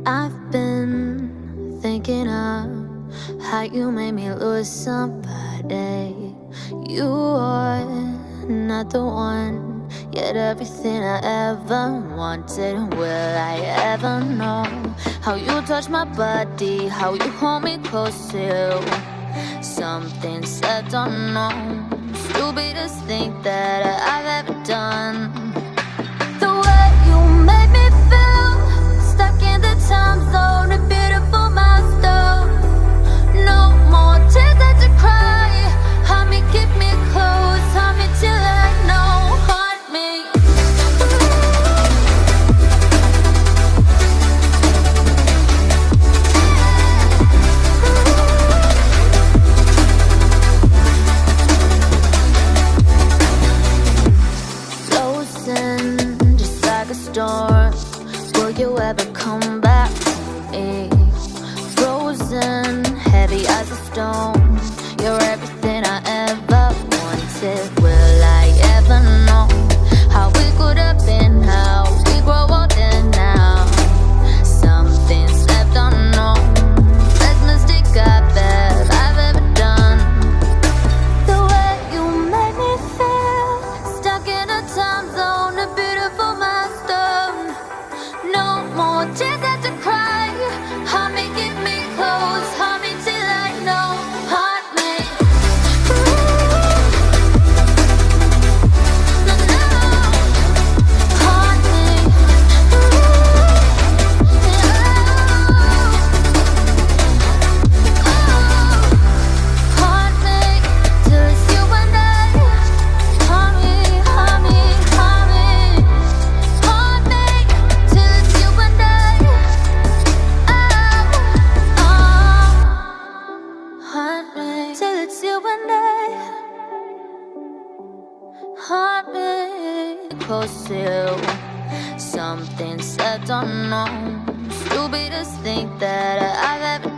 I've been thinking of how you made me lose somebody. You are not the one, yet everything I ever wanted. Will I ever know how you touch my body, how you hold me close to you? Some things I don't know, stupidest thing that I've ever done. The way you made me feel, stuck in the time zone, a beautiful milestone. No more tears that to cry. Hold me, keep me close, hold me till I know. Haunt me. Frozen, just like a storm. Will you ever come back to me? Frozen, heavy as a stone. You're everything I ever wanted. Will I ever know how we could have been, how we grow older now? Some things left unknown, best mistake I've ever done. The way you made me feel, stuck in a time zone, a beautiful milestone. No more tears that to cry. Hold me, keep me close, hold me till I know. Haunt me. No, no. Haunt me. Haunt me till it's you and I. Haunt me, haunt me, haunt me. Haunt me till it's you and I. Haunt me till it's you and I. Haunt me close to you. Some things I don't know, stupidest thing that I've ever